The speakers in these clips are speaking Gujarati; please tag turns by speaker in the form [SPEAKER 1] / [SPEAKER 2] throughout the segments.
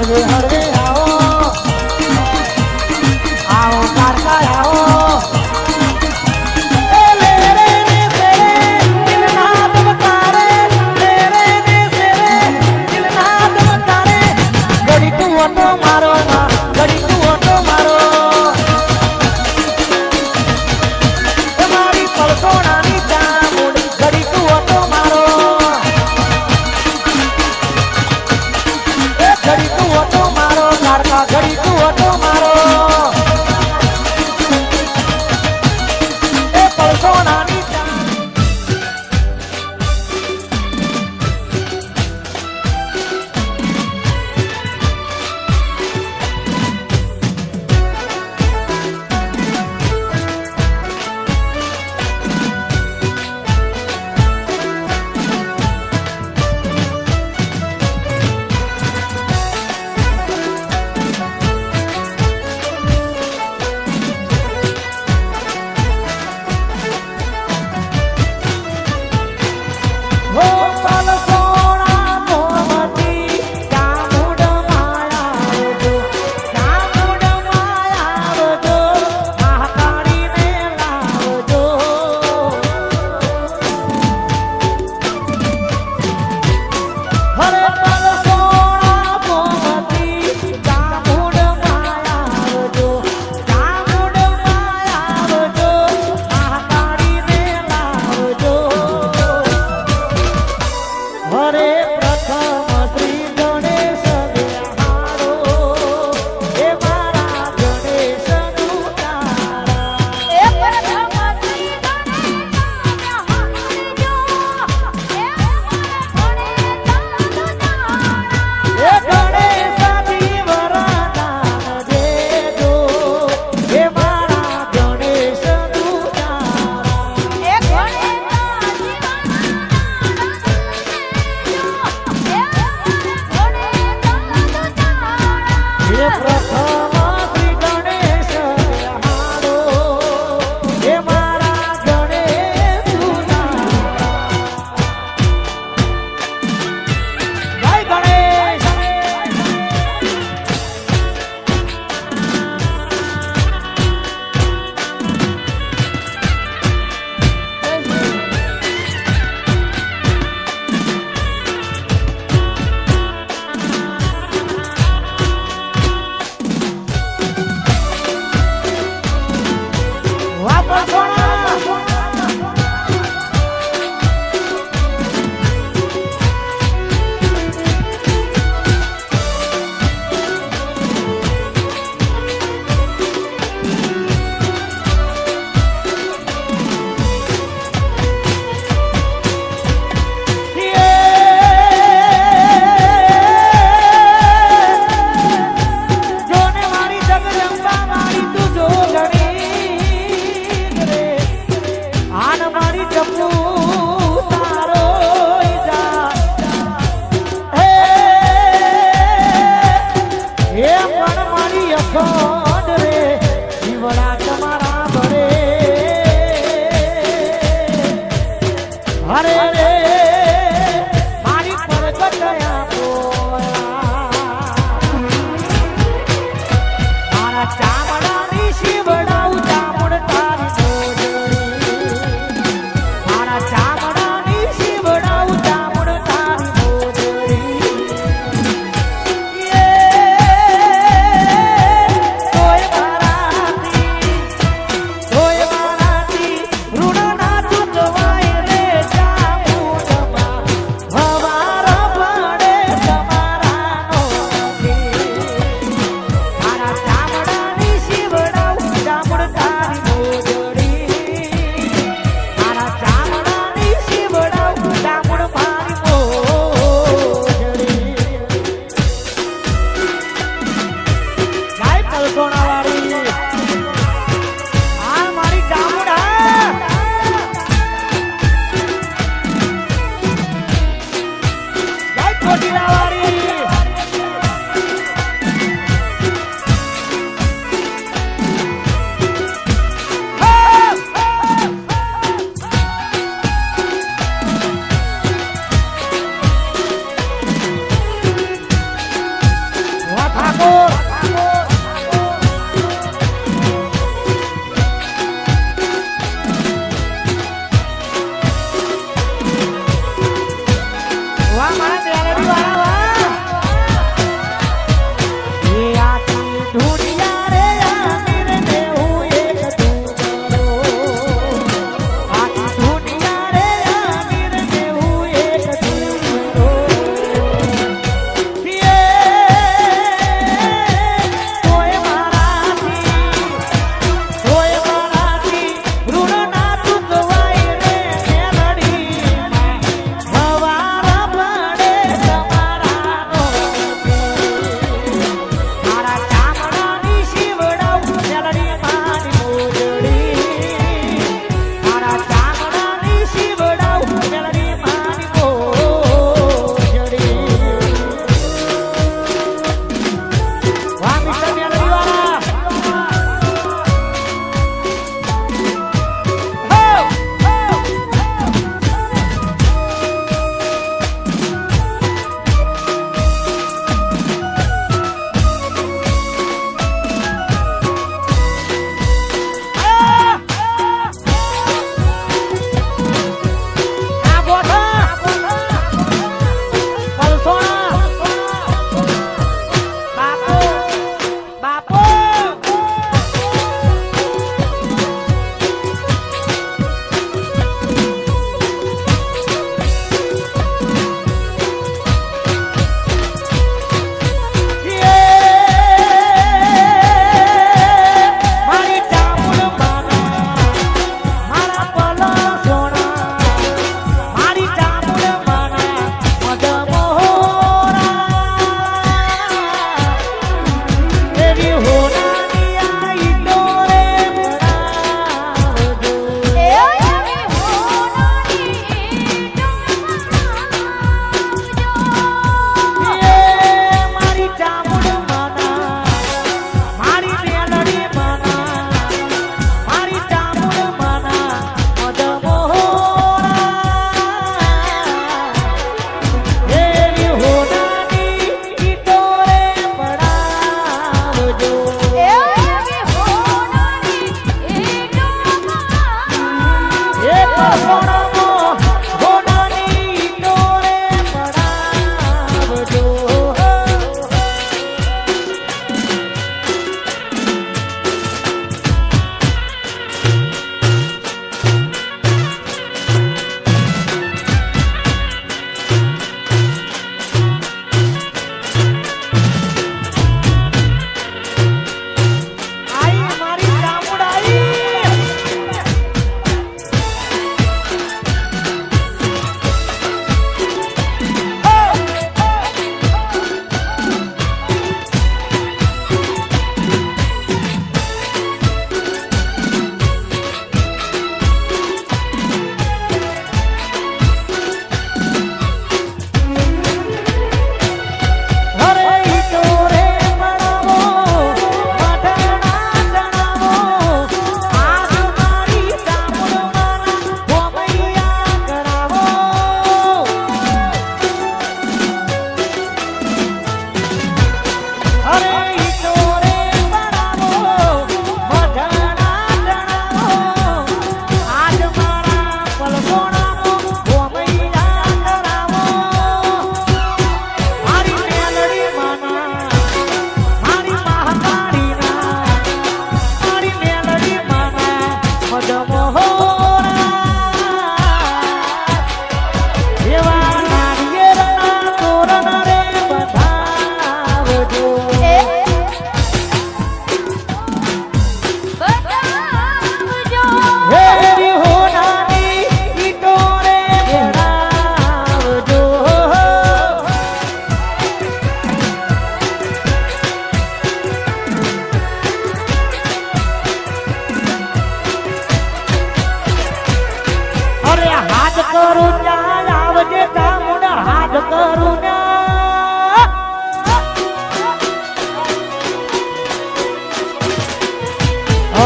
[SPEAKER 1] હળવે હળવે આવો આવો કારકા આવો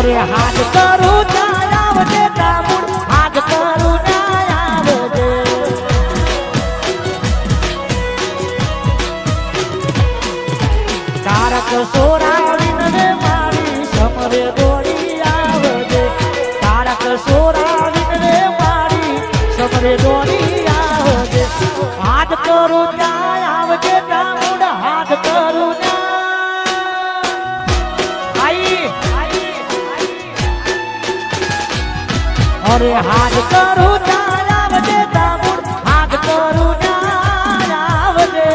[SPEAKER 1] અરે હાથ કરું ત્યાં આવજે ડામુડ હાથ કરું ત્યાં આવજે તારક સોરાવીને રે મારી સમરે દોડી આવજે તારક સોરાવીને રે મારી સમરે દોડી આવજે હાથ કરું ત્યાં આવજે ડામુડ હાથ કરું અરે હાથ કરું ત્યાં આવજે ડામુડ હાથ કરું ત્યાં આવજે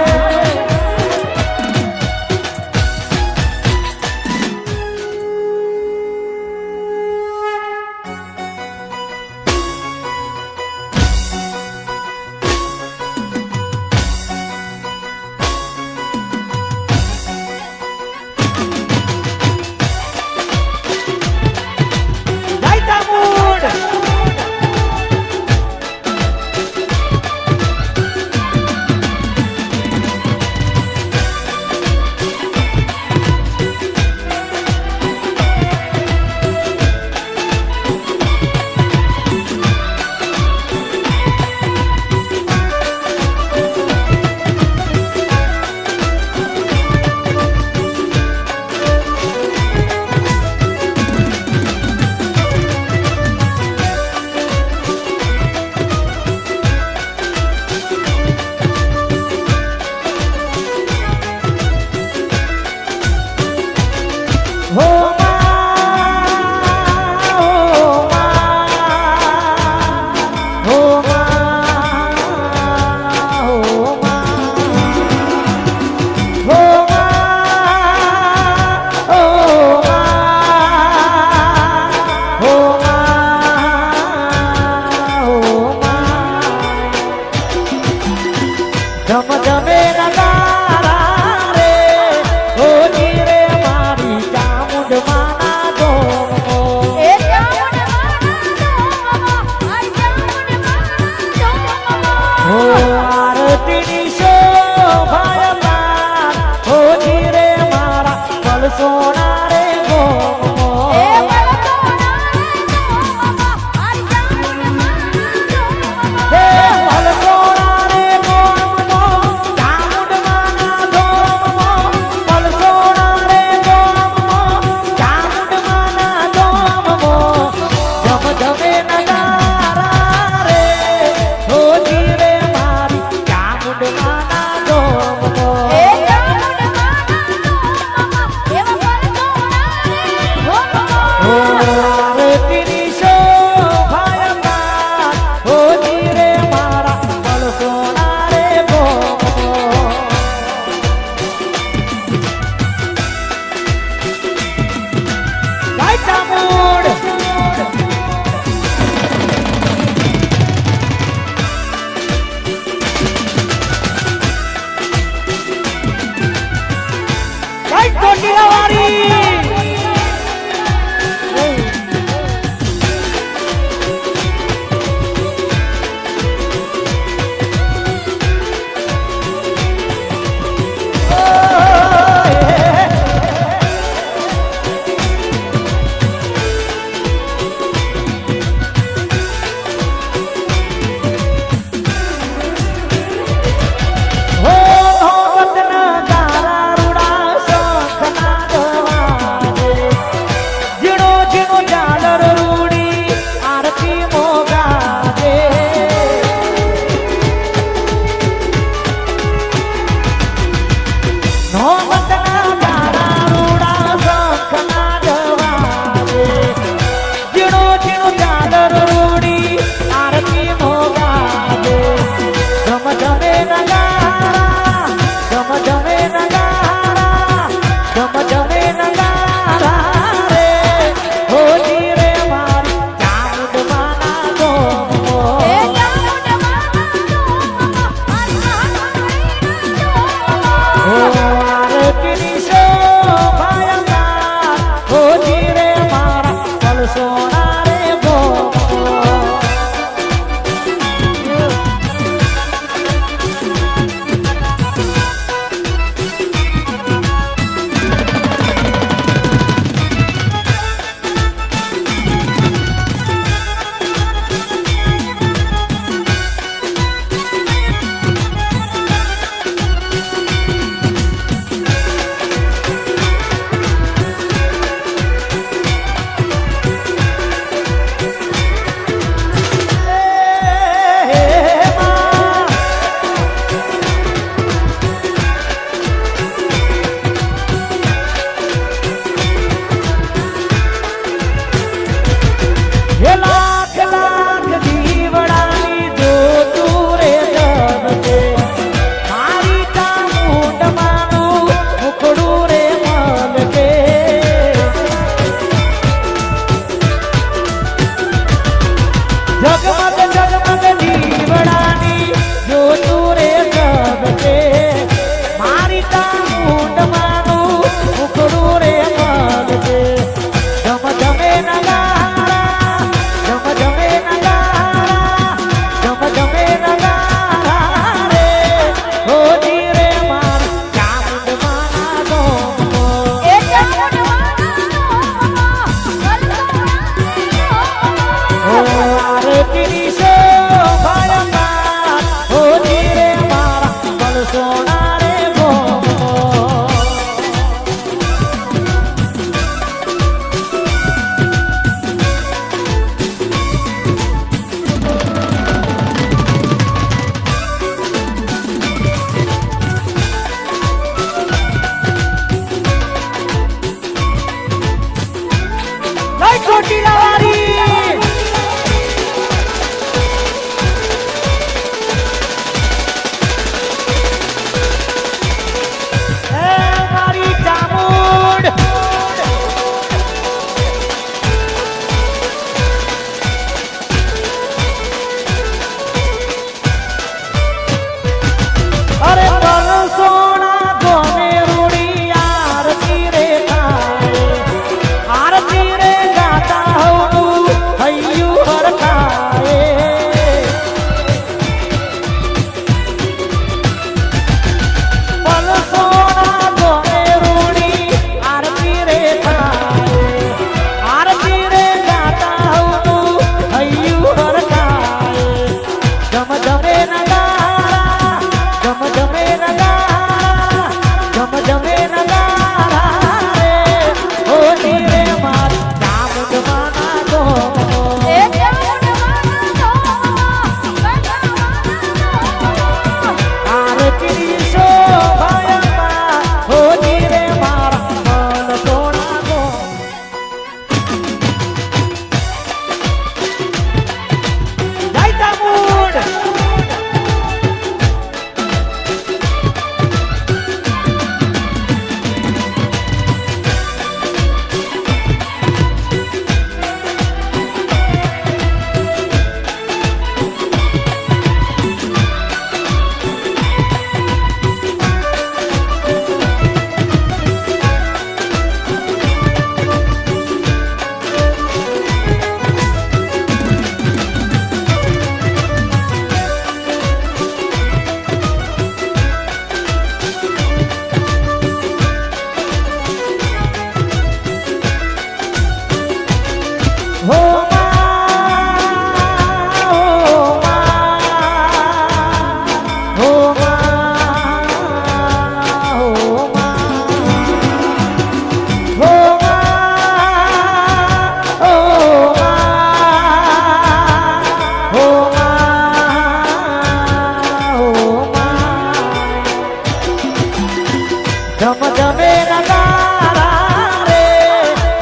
[SPEAKER 1] નગારા રે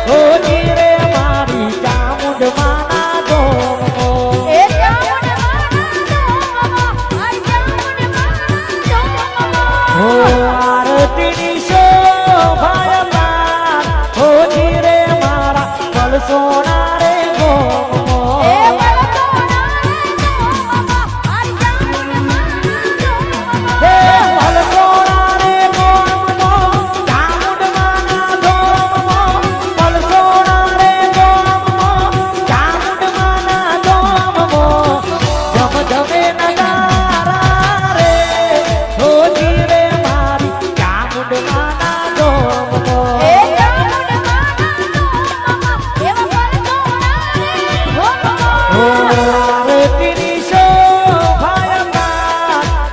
[SPEAKER 1] હોજી રે મારી ચામુંડ માના ધોમો
[SPEAKER 2] એ ચામુંડ માના ધોમો
[SPEAKER 1] હો આરતીની શોભાયલા હોજી રે મારા પલસોના રે ગોમો
[SPEAKER 2] એ પલસોના રે ગોમો આઈ ચામુંડ માના
[SPEAKER 1] હે પલસોના રે ગોમો ચામુંડ માના ધોમો પલસોના રે ગોમો ચામુંડ માના ધોમો જમ જમે નગારા રે હોજી રે મારી ચામુંડ માના ધોમો
[SPEAKER 2] એ ચામુંડ માના એવા પલસોના રે ગોમો
[SPEAKER 1] આરતીની શોભાયલા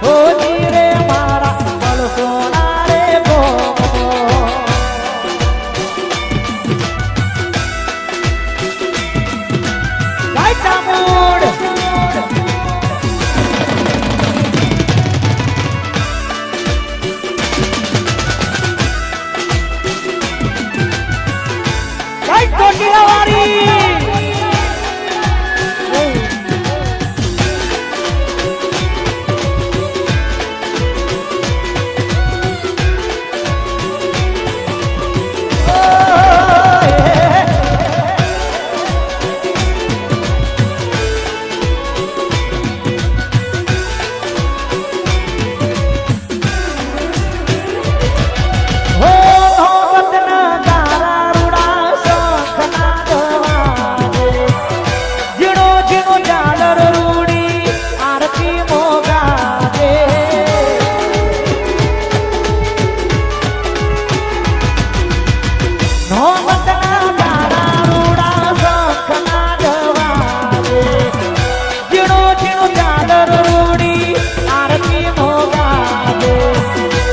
[SPEAKER 1] હોજી રે મારા પલસોના રે ગોમો ગાય ચામુંડ ગાય ચોટીલાવાળી હો ભગતના તારા રૂડા શંખના ગવાજે જીણો જીણો ઝાલર રૂડી આરતી મોગાજે ભગતના તારા રૂડા શંખના ગવાજે જીણો જીણો ઝાલર રૂડી આરતી મોગાજે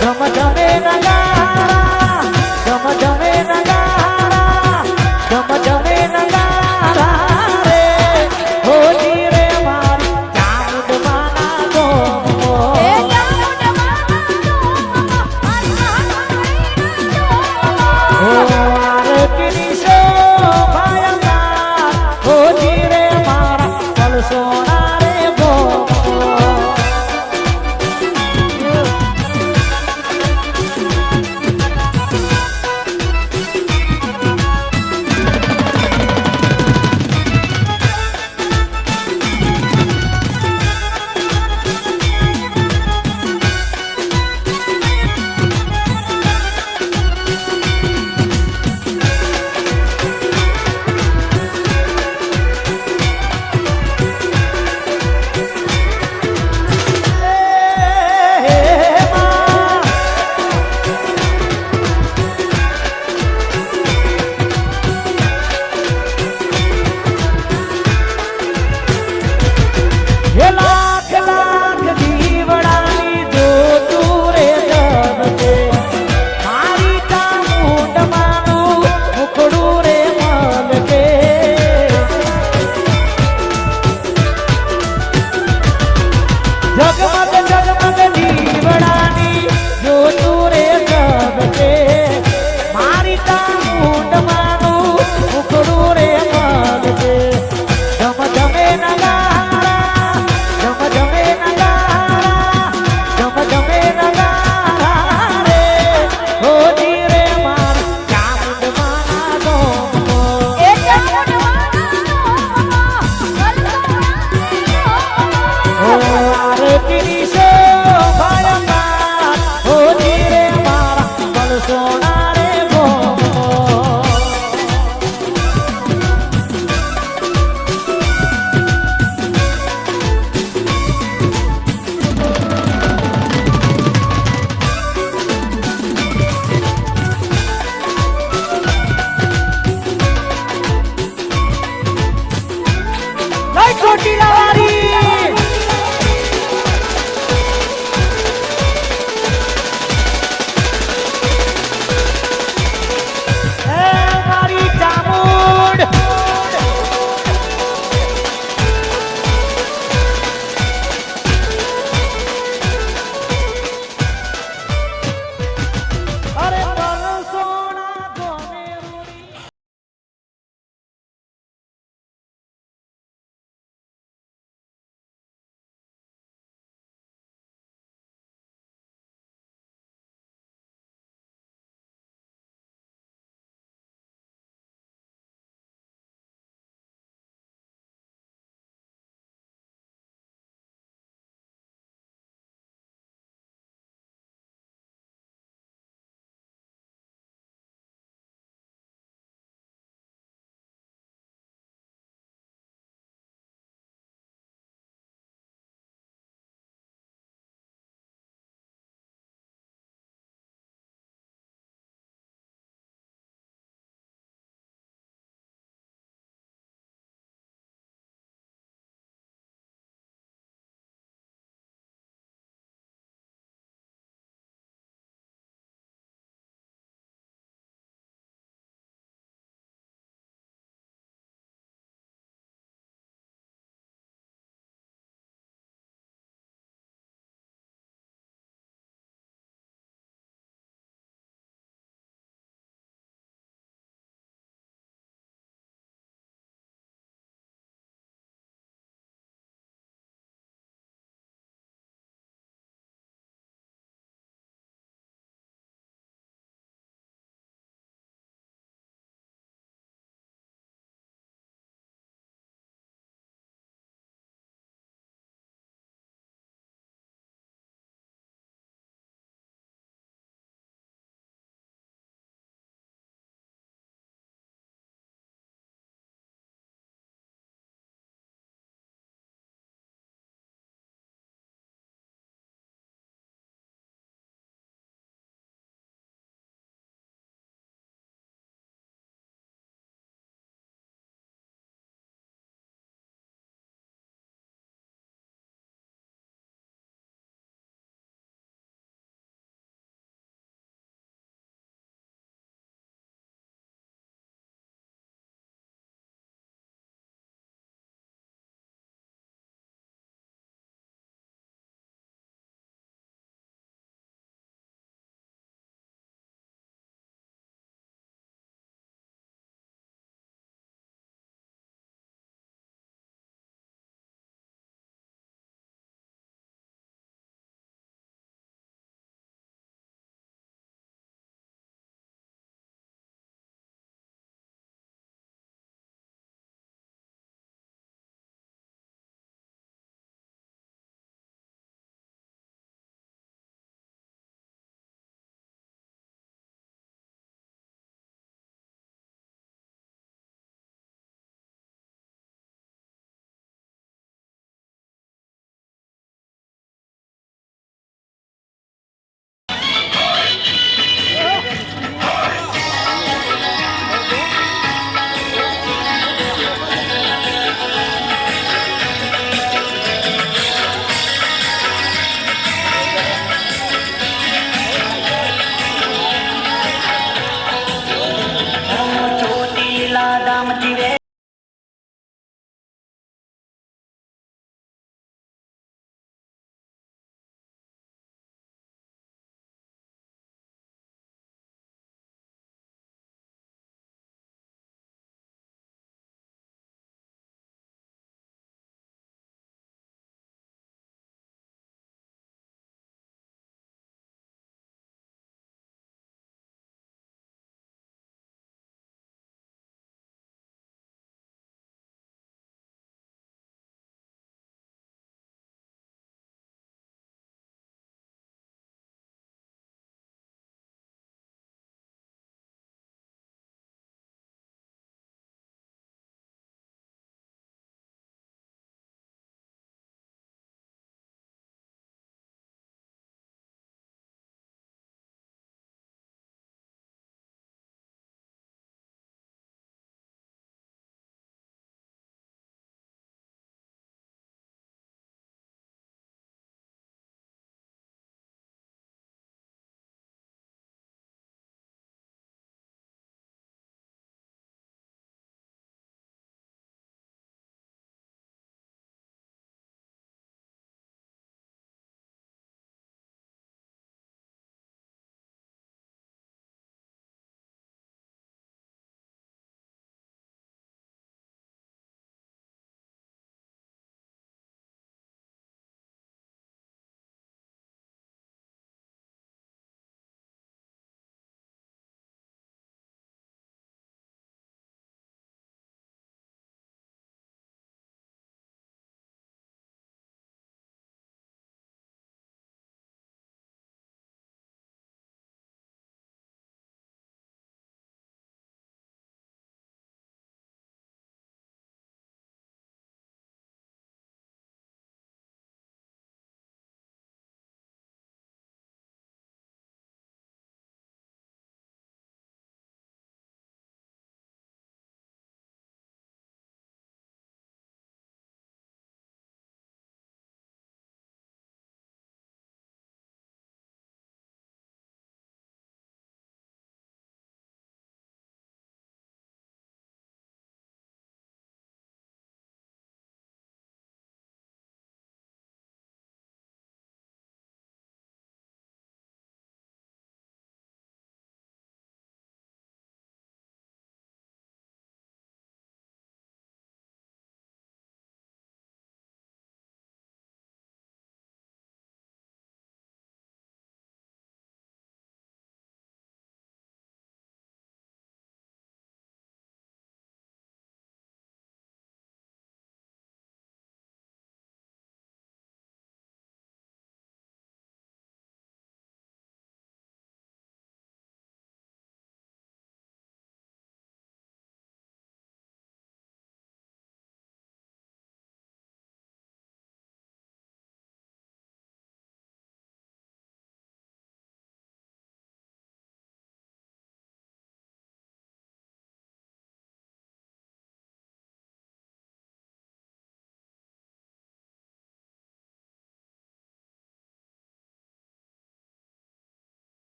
[SPEAKER 1] જમ જમે નગારા જમ જમે નગારા જમ જમે નગારા રે હોજી રે મારી ચામુંડ માના ધોમો
[SPEAKER 2] એ ચામુંડ માના
[SPEAKER 1] હો આરતીની શોભાયલા હોજી રે મારા પલસોના રે ગોમો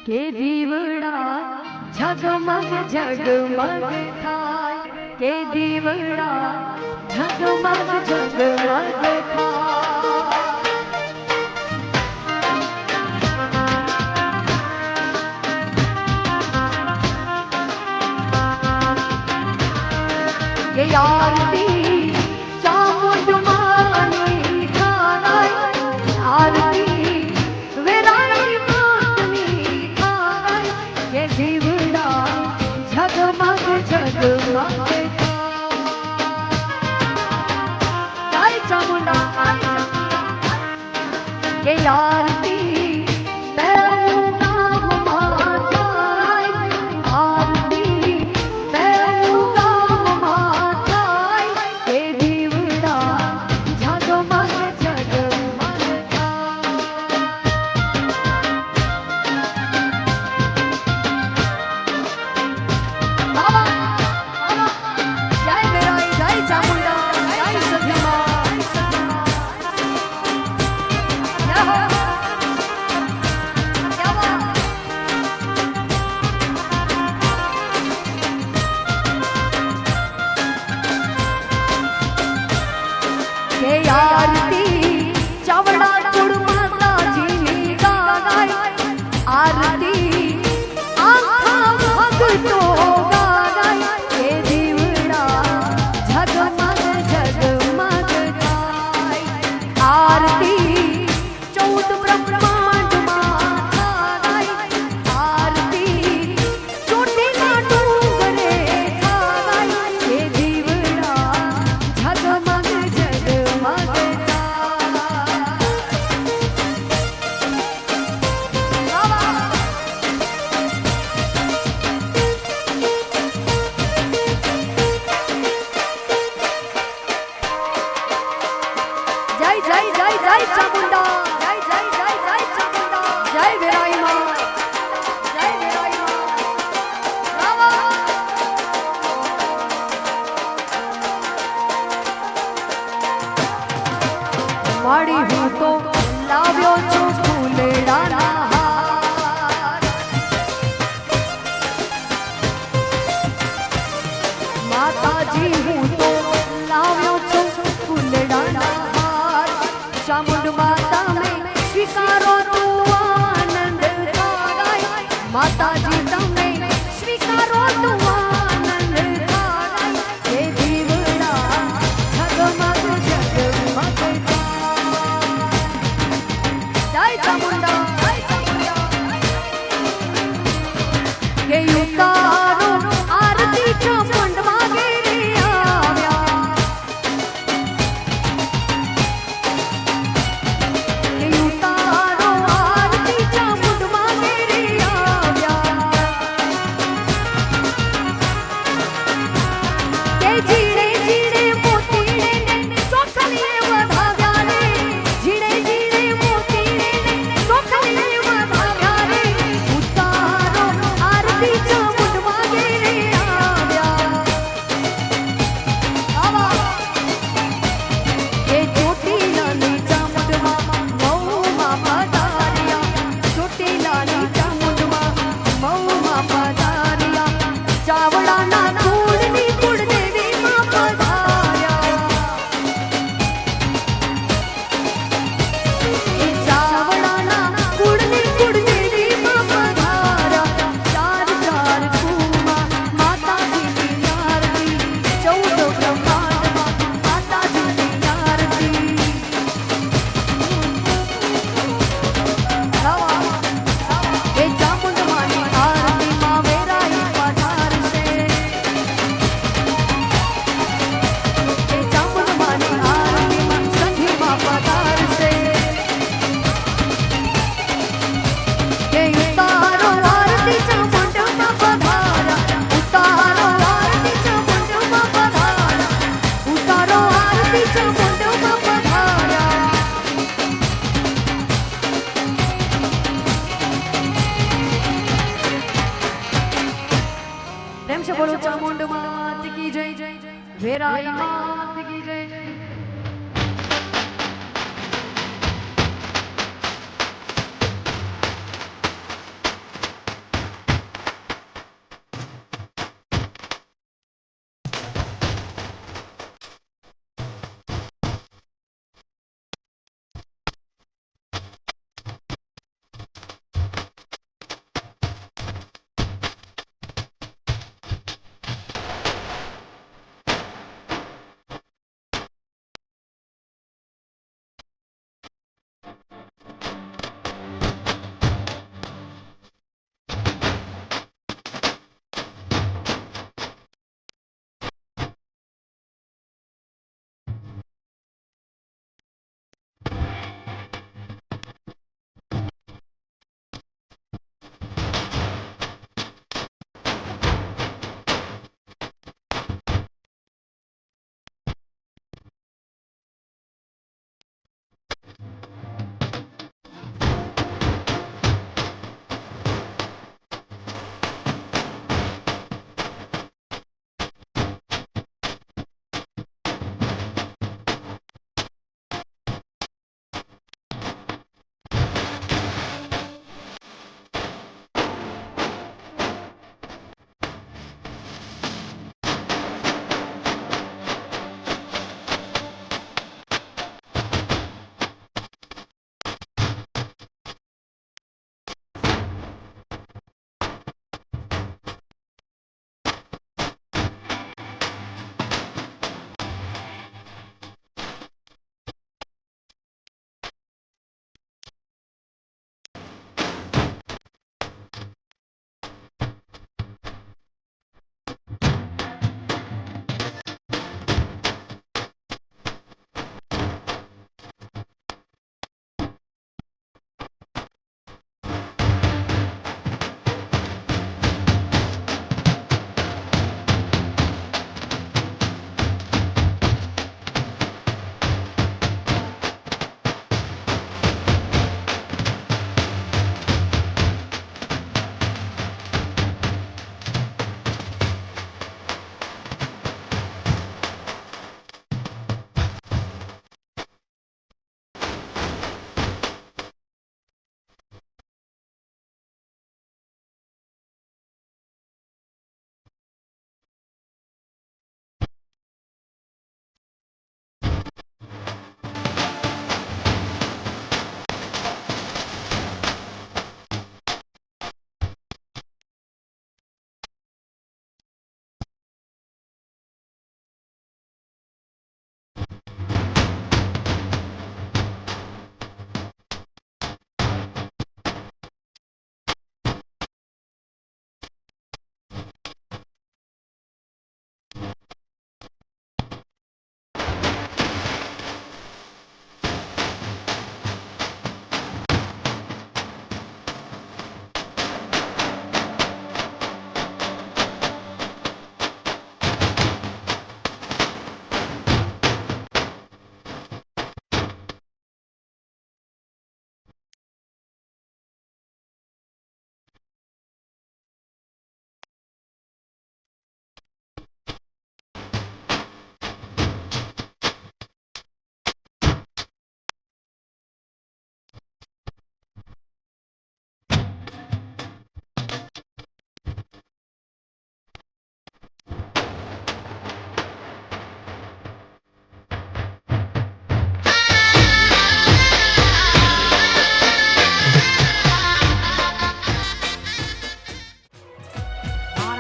[SPEAKER 2] કે દીવડા ઝગમગ ઝગમગ થાય કે દીવડા ઝગમગ ઝગમગ થાય કે આરતી ચામુંડ માની થાય આરતી વેરાણી માતની થાય કે દીવડા ઝગમગ ઝગમગ જય ચામુંડા કે આરતી મેરું નામ માતાય આરતી મેરું નામ માતાય કે દીવડા ઝગમગ ઝગમગ જય વેરાઈ જય ચામુંડા જય સધીમાં જય હો જય હો કે આરતી ચાવડા કુળ માતાજીની ગાય આરતી આખા ભક્તો ગાય કે દીવડા ઝગમગ ઝગમગ થાય આરતી 14 બ્રહ્માંડમાં થાય આરતી ચોટીલા ડુંગરે થાય કે દીવડા ઝગમગ ઝગમગ જય જય જય જય ચામુંડા જય જય જય જય ચામુંડા જય વેરાઈ માં જય વેરાઈ માં માડી હું તો લાવ્યો છું ફૂલડાના હાર માતાજી હું તો લાવ્યો છું ફૂલડાના હાર ચામુંડ માતા મેં સ્વીકારો તું આનંદ થાય માતાજી તમે સ્વીકારો તું આનંદ થાય કે દીવડા ઝગમગ ઝગમગ થાય જય ચામુંડા જય ચામુંડા કે ઉતારો આરતી ચામુંડ માગે રે આવ્યા કે ઉતારો આરતી ચામુંડ માગે રે આવ્યા કે જીણે જીણે મોતીને ચોખલીએ વધાવ્યા રે જીણે જીણે મોતીને ચોખલીએ વધાવ્યા રે ઉતારો આરતી ચામુંડ માગે રે આવ્યા કે ચોટીલાની ચામુંડમાં મૌમાં પધાર્યા ચોટીલાની ચામુંડમાં મૌમાં પધાર્યા ચાવડાના કુળની કુળદેવીમાં પધાર્યા એ ચાવડાના કુળની કુળદેવીમાં પધાર્યા ચાર ચાર કુળમાં માતાજીની આરતી 14 બ્રહ્માંડમાં માતાજીની આરતી એ ચામુંડમાની આરતીમાં વેરાઈ પધારશે એ ચામુંડમાની આરતીમાં સંધીમાં પધારશે કે ઉતારો આરતી ચામુંડમાં પધારા ઉતારો આરતી ચામુંડમાં પધારા ઉતારો આરતી ચામુંડમાં પધારા પ્રેમ છે બોલો ચામુંડ માત કી જય વેરાઈ માત કી જય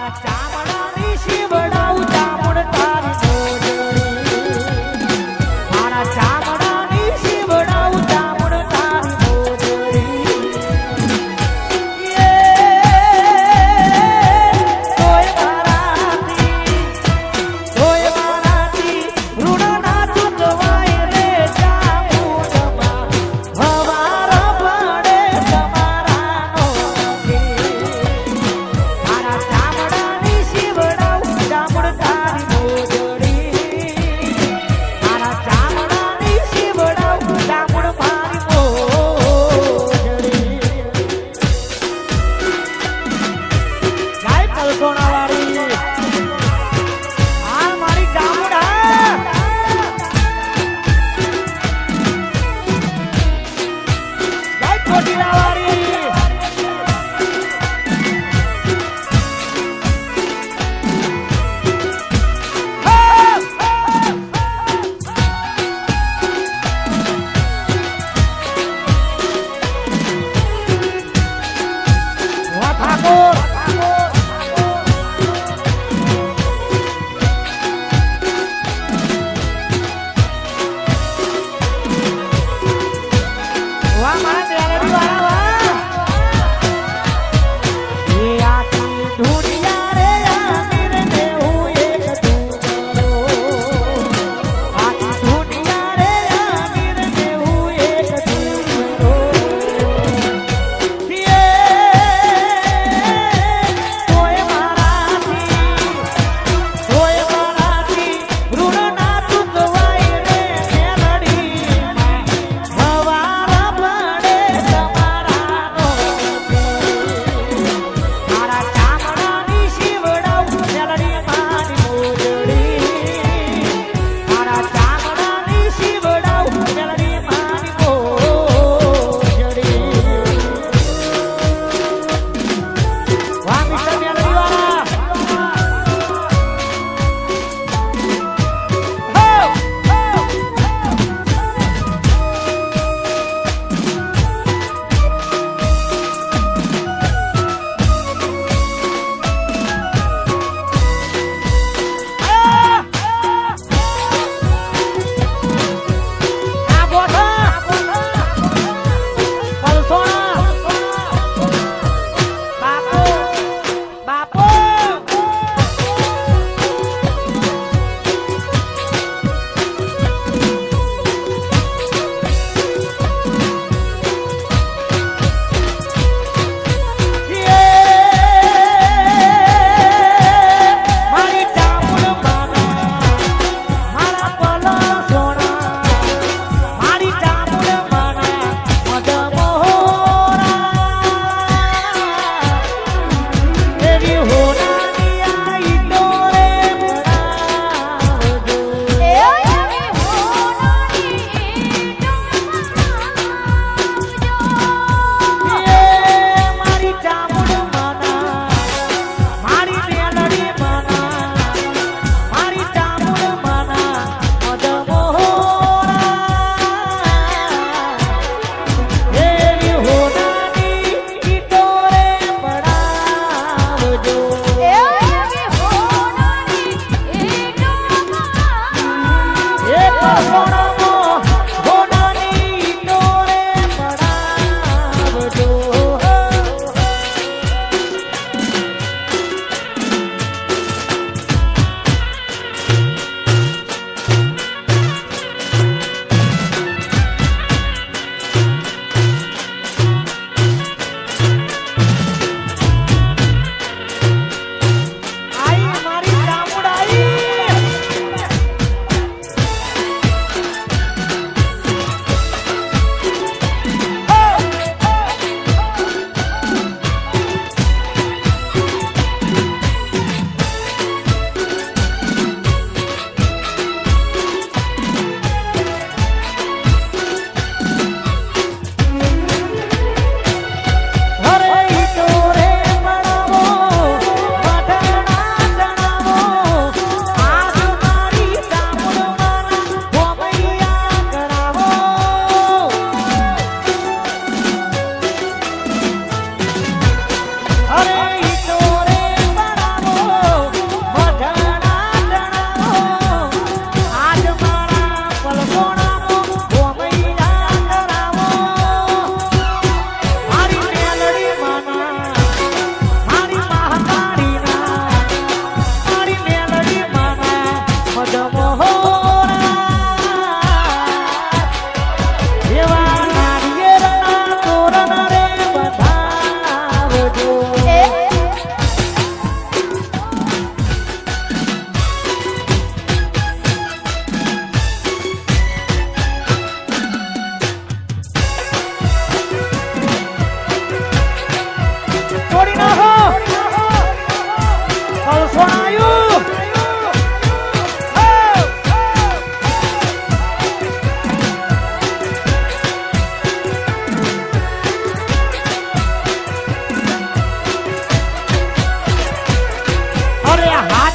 [SPEAKER 1] મારા ચામડાની શિવડાવું ચામુંડ તારી મોજડી મારા ચામડાની શિવડાવું ચામુંડ તારી મોજડી તોય મારાથી ઋણ ના ચૂકવાય રે ચામુંડમાં હવાર પડે તમારાનો મારા ચામડાની શિવ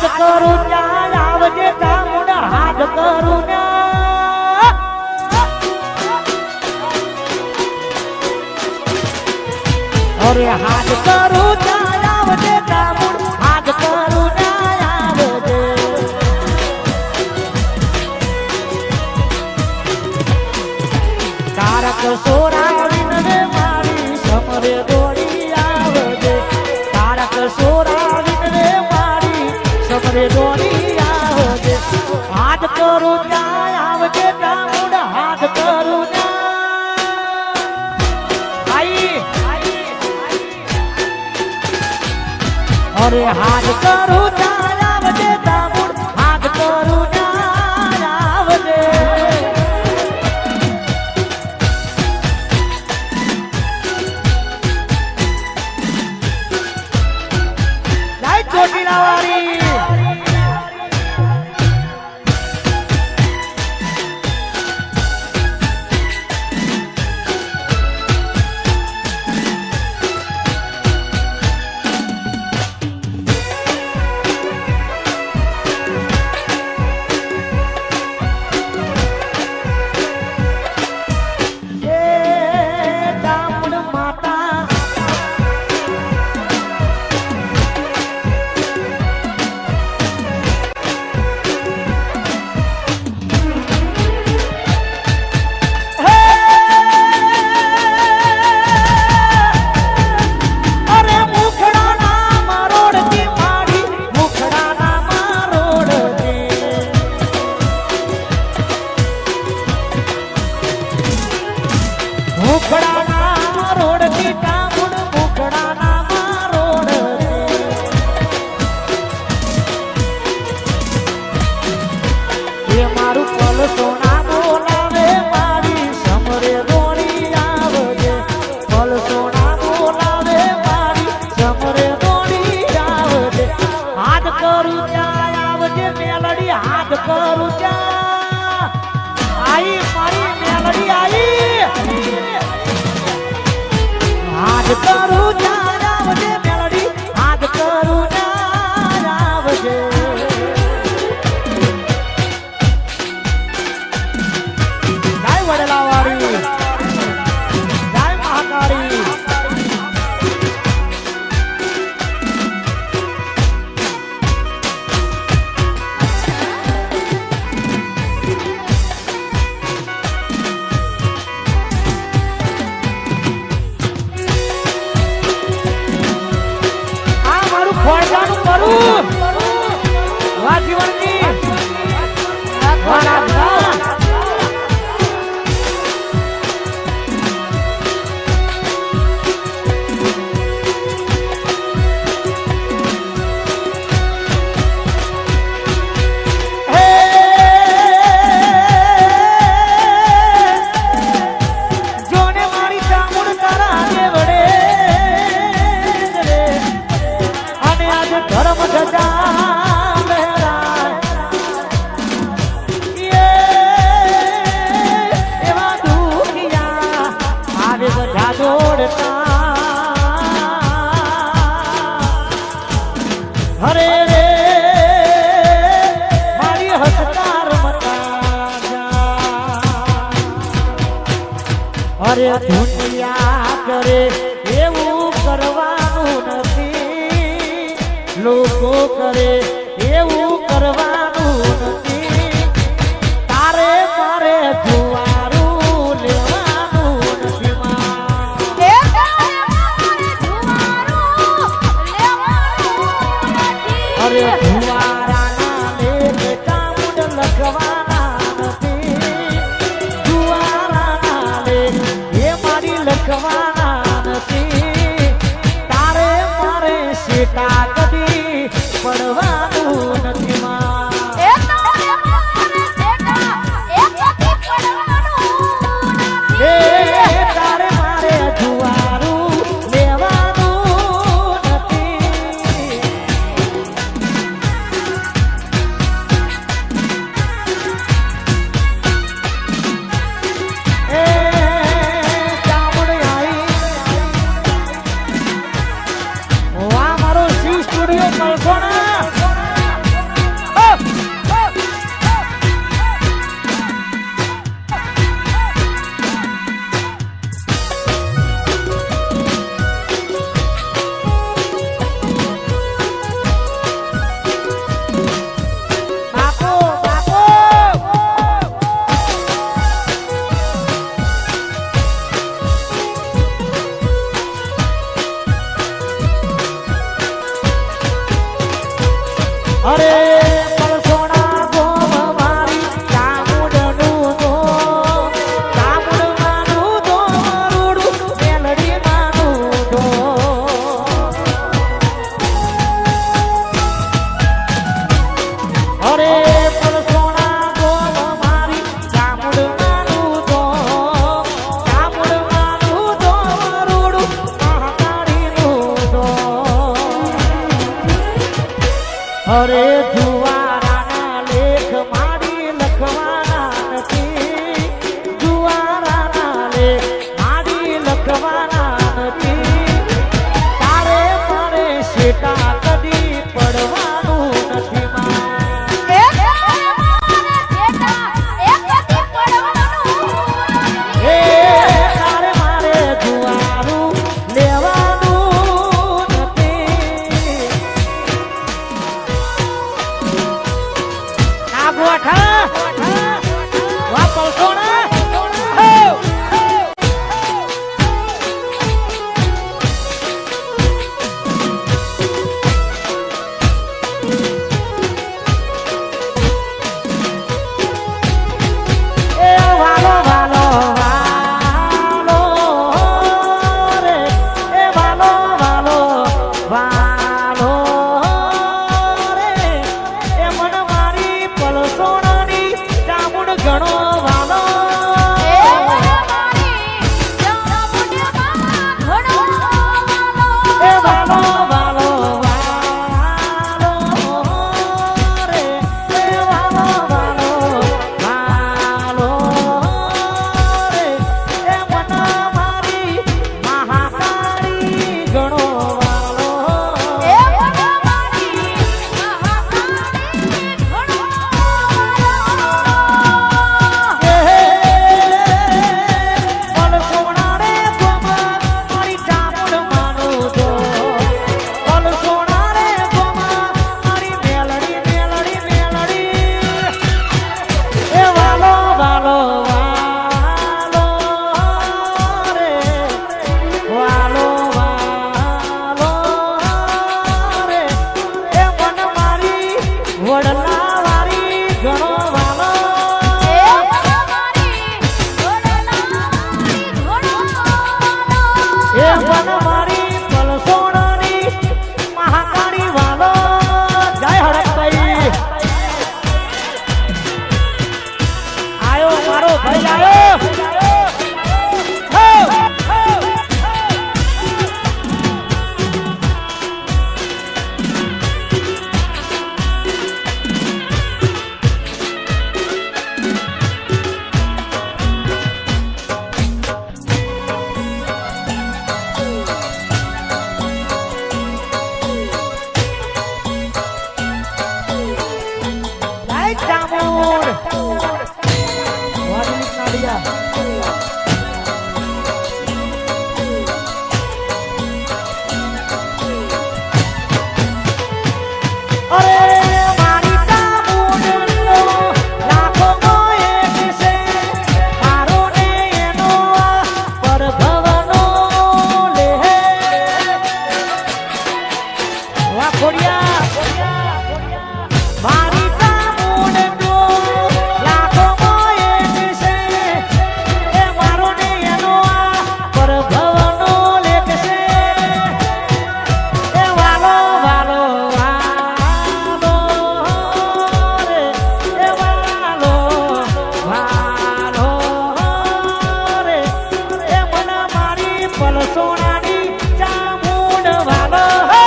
[SPEAKER 1] હાથ કરું ત્યાં આવજે ચામુંડા હાથ કરું ત્યાં અરે હાથ કરું ત્યાં આવજે ચામુંડા હાથ કરું ત્યાં આવજે તારક સોરાવીન રે મારી સમરે દોડી આવજે તારક સોરાવીન રે મારી સમરે દોડી આવજે હાથ કરું ત્યાં આવજે ચામુંડા હાથ કરું ત્યાં આઈ અરે હાથ કરું ત્યાં આવજે ચામુંડા હાથ કરું ત્યાં આવજે ચોટીલાવાળી મુખડાના રોડ થી ચામુંડ મુખડાના રોડ એ મારું પલ સોના બોલાવે મારી સમરે દોડી આવજે પલ સોના બોલાવે મારી સમરે દોડી આવજે હાથ કરું ત્યાં આવજે મેલડી હાથ કરું ત્યાં આઈ મારી મેલડી આઈ હાથ કરું ત્યાં આવજે મેલડી હાથ કરું ત્યાં આવજે જય વડલાવાળી જય મહાકાળી ખોરજાનું કરું વા જીવનની વા રાજના જોને મારી ચામુંડ તારા દેવડે ધર્મ ધજા લહેરાય એવા દુખિયા આવે બધા દોડતા હરે રે મારી હસકાર મતા અરે દુનિયા કરે એવું કરવાનું નથી લોકો કરે એવું કરવાનું નથી તારે મારે જુવારું લેવાનું નથી અરે જુવારાના લેખ ચામુંડ લખવાના નથી જુવારાના લેખ એ મારી લખવાના નથી તારે મારે સીતા પડવાનું નથી તારે મારે જુવારું લેવાનું નથી ચામુંડ આવી વાહ મારો શિવ સ્ટુડિયો મળશો ને અરે પરસોણા ગોમ મારી ચામુંડનું તો ચામુંડવાનું તો રૂડું મેલડી માનું તો અરે પરસોણા ગોમ મારી ચામુંડવાનું તો ચામુંડવાનું તો રૂડું મહાકાળીનું તો અરે જુવારાના લેખ મારી લખવાના નથી જુવારાના લેખ મારી લખવાના નથી તારે મારે શેટા કદી પડવાનું નથી એ તારે મારે જુવારું લેવાનું નથી આ ગોઠા વા પલસોણા હો એ વાલો વાલો વાલો રે એ વાલો વાલો વાલો રે એ મન મારી પલસોણાની ચામુંડ ઘણો વાલો એ વાલો વાલો વાલો રે એ વાલો વાલો વાલો રે એ મન મારી મહાકાળી ઘણો વાલો પલસોણા રે ગોમા મારી ચામુંડ માનું તો પલસોણા રે ગોમા મારી મેલડી મેલડી મેલડી એ વાલો વાલો વાલો રે વાલો વાલો રે એ મન મારી વડલા વારી ઘણો વાલો એ મન મારી પલસોણાની મહાકાળી વાલો જય હડપભાઈ આયો મારો ભાઈ આયો હો જય ચામુંડ વાડી નાડિયા અરે મારી ચામુંડનો લાખોમાં એક છે મારો ને એનો પરભવનો લેહ વાહ ખોડિયા મારી ચામુંડનો લાખોમાં એક છે એ મારો ને એનો પરભવનો લેખ છે એ વાલો વાલો વાલો રે એ વાલો વાલો રે એ મન મારી પલસોણાની ચામુંડ વાલો હો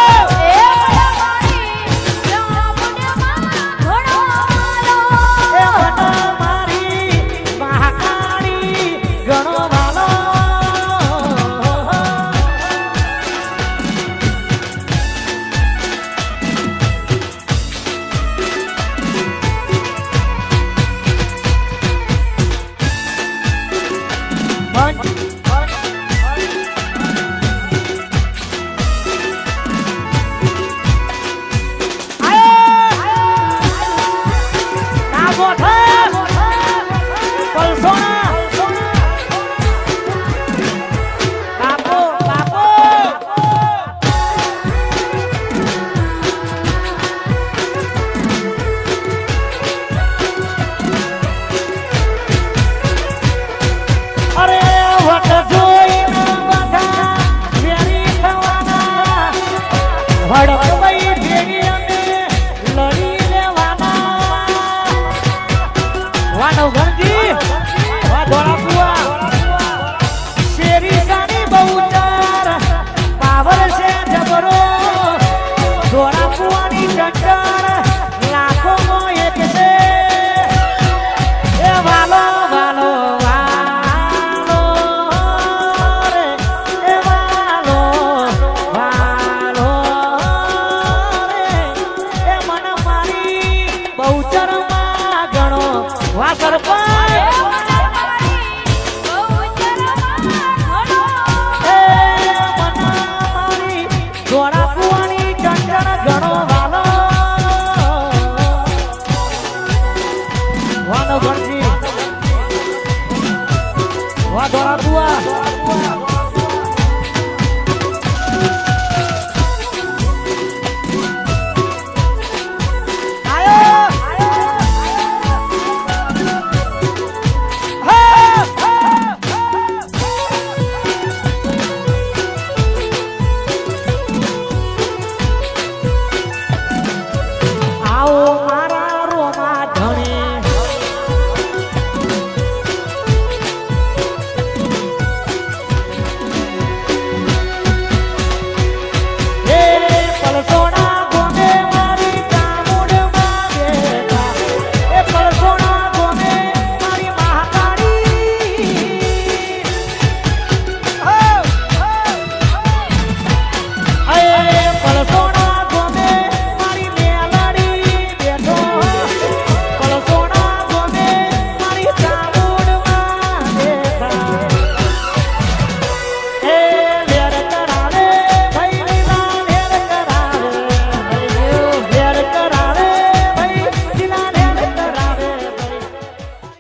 [SPEAKER 1] હડકભાઈ ભેગી અમે લડી લેવાના વાનો ગણજી વા ધોળા કુવા શેરી સાની બહુચાર પાવર છે જબરો ધોળા કુવાની ચંચળ લાખોમાં એક છે એ વાલો વાલો વાલો રે એ વાલો વાલો રે એ મન મારી બહુચરમાં ગણો વા સરપંચ ધોળા કુવાની ચંચળ ગણો વાલો વાનો ગણજી વા ધોળા કુવા